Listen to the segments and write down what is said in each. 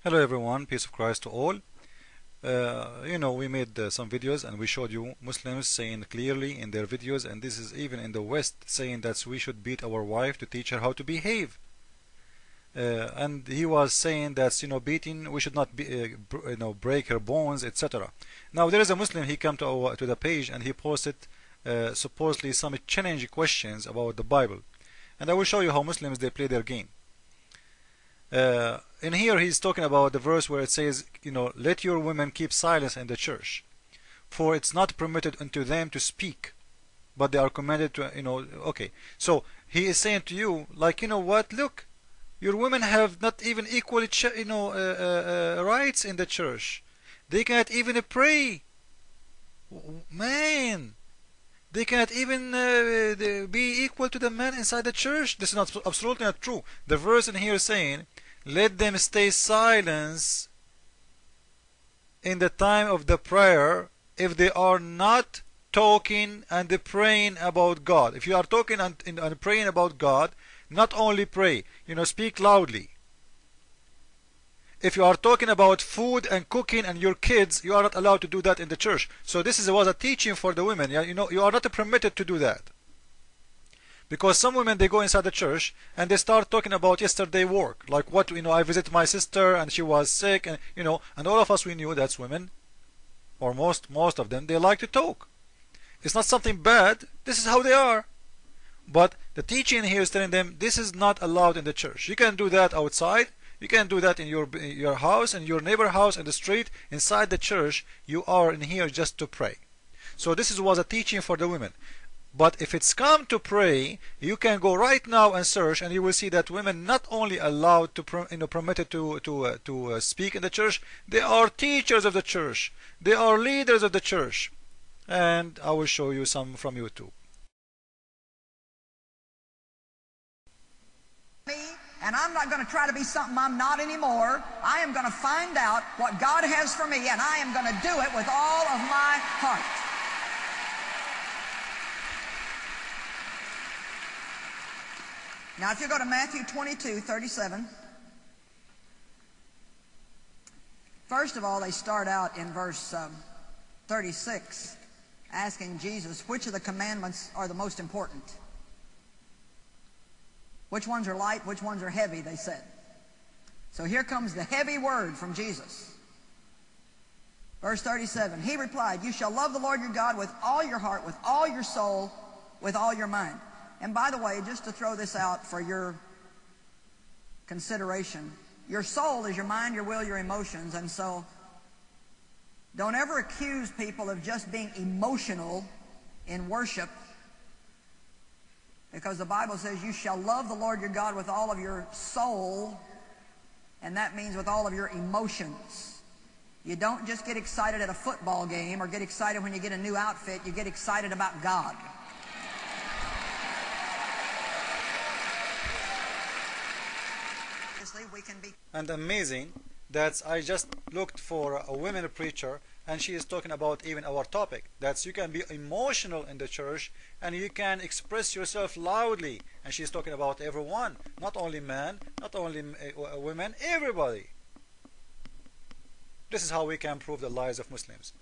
Hello everyone, peace of Christ to all. We made some videos and we showed you Muslims saying clearly in their videos, and this is even in the West, saying that we should beat our wife to teach her how to behave. And he was saying that beating, we should not be, break her bones, etc. Now there is a Muslim, he came to the page and he posted supposedly some challenging questions about the Bible, and I will show you how Muslims they play their game. In here he's talking about the verse where it says, let your women keep silence in the church, for it's not permitted unto them to speak, but they are commanded to, okay. So he is saying to you, like, what, look, your women have not even equal, rights in the church. They cannot even pray. Man, they cannot even be equal to the men inside the church. This is not absolutely not true. The verse in here is saying, let them stay silent in the time of the prayer if they are not talking and praying about God. If you are talking and praying about God, not only pray, speak loudly. If you are talking about food and cooking and your kids, you are not allowed to do that in the church. So this was a teaching for the women. You are not permitted to do that. Because some women, they go inside the church and they start talking about yesterday work, like what, I visited my sister and she was sick, and and all of us, we knew that's women, or most of them, they like to talk. It's not something bad. This is how they are. But the teaching here is telling them this is not allowed in the church. You can do that outside. You can do that in your house, in your neighbor house, in the street. Inside the church, you are in here just to pray. So this was a teaching for the women. But if it's come to pray, you can go right now and search, and you will see that women not only allowed to, permitted to speak in the church, they are teachers of the church, they are leaders of the church, and I will show you some from YouTube. And I'm not going to try to be something I'm not anymore. I am going to find out what God has for me, and I am going to do it with all of my heart. Now, if you go to Matthew 22:37, first of all, they start out in verse 36, asking Jesus, which of the commandments are the most important? Which ones are light, which ones are heavy, they said. So here comes the heavy word from Jesus. Verse 37, he replied, you shall love the Lord your God with all your heart, with all your soul, with all your mind. And by the way, just to throw this out for your consideration, your soul is your mind, your will, your emotions, and so don't ever accuse people of just being emotional in worship, because the Bible says you shall love the Lord your God with all of your soul, and that means with all of your emotions. You don't just get excited at a football game or get excited when you get a new outfit. You get excited about God. And amazing that I just looked for a women preacher, and she is talking about even our topic, that you can be emotional in the church and you can express yourself loudly, and she's talking about everyone, not only men, not only women, everybody. This is how we can prove the lies of Muslims.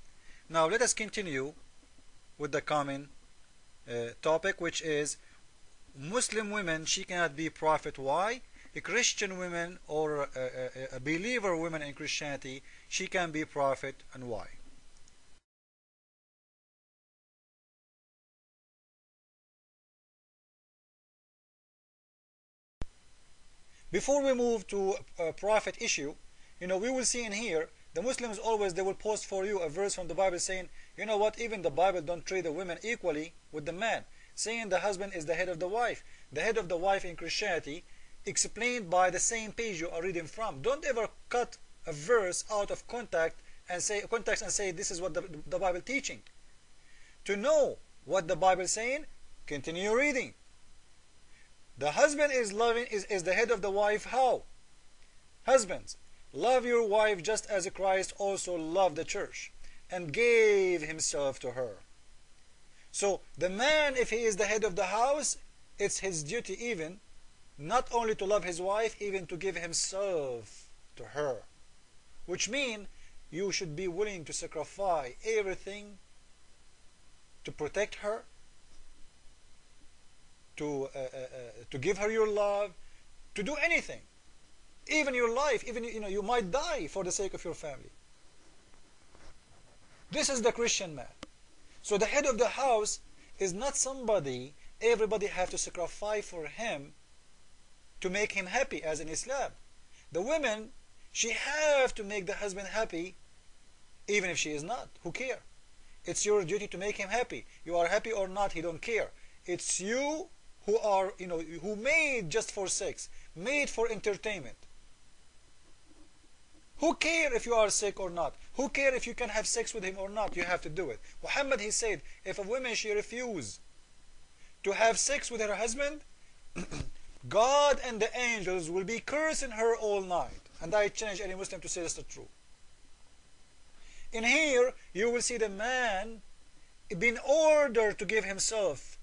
Now let us continue with the common topic, which is Muslim women, she cannot be prophet. Why? A Christian woman or a believer woman in Christianity, she can be prophet, and why? Before we move to a prophet issue, we will see in here the Muslims always, they will post for you a verse from the Bible saying, you know what, even the Bible don't treat the women equally with the man, saying the husband is the head of the wife. The head of the wife in Christianity explained by the same page you are reading from. Don't ever cut a verse out of context and say this is what the Bible teaching. To know what the Bible is saying, continue reading. The husband is the head of the wife. How? Husbands, love your wife just as Christ also loved the church and gave himself to her. So the man, if he is the head of the house, it's his duty even not only to love his wife, even to give himself to her. which means you should be willing to sacrifice everything to protect her, to give her your love, to do anything, even your life, even you might die for the sake of your family. This is the Christian man. So the head of the house is not somebody everybody have to sacrifice for him to make him happy, as in Islam. The woman, she have to make the husband happy, even if she is not. Who care? It's your duty to make him happy. You are happy or not, he don't care. It's you who are, who made just for sex, made for entertainment. Who care if you are sick or not? Who care if you can have sex with him or not? You have to do it. Muhammad, he said, if a woman, she refuse to have sex with her husband, God and the angels will be cursing her all night. And I challenge any Muslim to say that's the truth. In here, you will see the man being ordered to give himself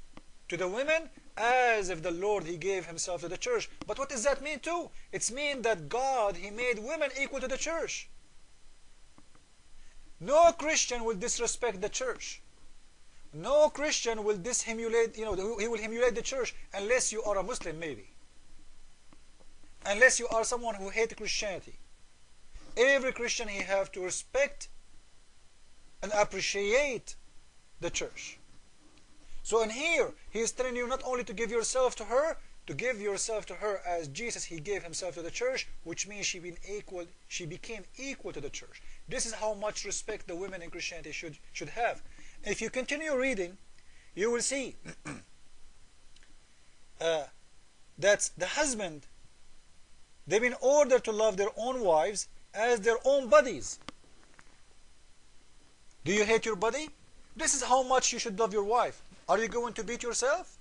to the women as if the Lord, he gave himself to the church. But what does that mean too? It's mean that God, he made women equal to the church. No Christian will disrespect the church. No Christian will humiliate, he will humiliate the church unless you are a Muslim, maybe. Unless you are someone who hates Christianity. Every Christian, he have to respect and appreciate the church. So in here, he is telling you not only to give yourself to her, to give yourself to her as Jesus, he gave himself to the church, which means she became equal to the church. This is how much respect the women in Christianity should have. If you continue reading, you will see that the husband, they've been ordered to love their own wives as their own bodies. Do you hate your body? This is how much you should love your wife. Are you going to beat yourself?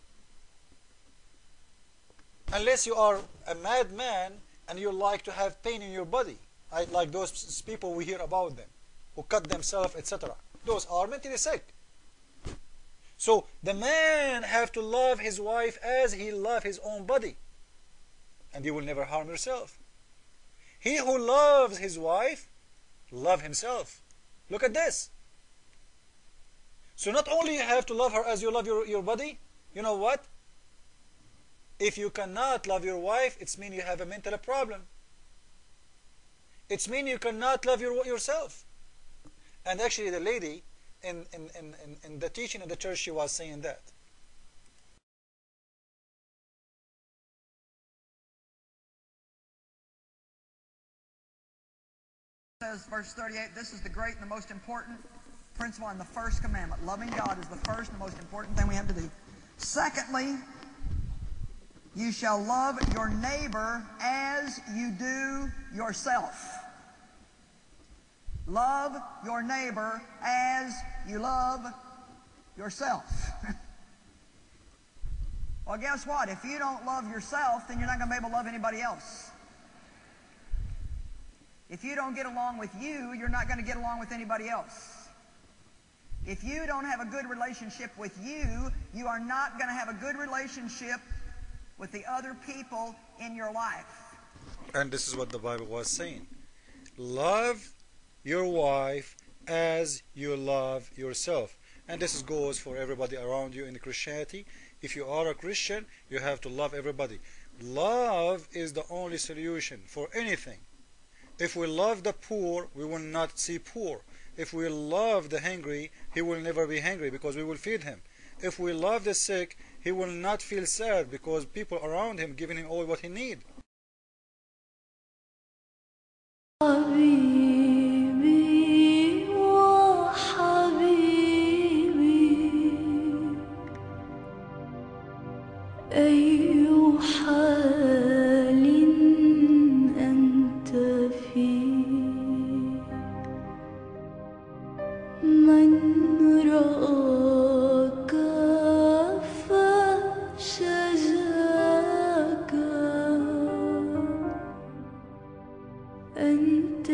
Unless you are a madman and you like to have pain in your body. Like those people we hear about them, who cut themselves, etc. Those are mentally sick. So the man have to love his wife as he loves his own body. And you will never harm yourself. He who loves his wife, love himself. Look at this. So not only you have to love her as you love your body, you know what? If you cannot love your wife, it means you have a mental problem. It means you cannot love yourself. And actually the lady in the teaching of the church, she was saying that. Says verse 38, this is the great and the most important principle in the first commandment. Loving God is the first and most important thing we have to do. Secondly, you shall love your neighbor as you do yourself. Love your neighbor as you love yourself. Well, guess what? If you don't love yourself, then you're not going to be able to love anybody else. If you don't get along with you, you're not going to get along with anybody else. If you don't have a good relationship with you, you are not going to have a good relationship with the other people in your life. And this is what the Bible was saying. Love your wife as you love yourself. And this goes for everybody around you in Christianity. If you are a Christian, you have to love everybody. Love is the only solution for anything. If we love the poor, we will not see poor. If we love the hungry, he will never be hungry because we will feed him. If we love the sick, he will not feel sad because people around him giving him all what he needs. أنت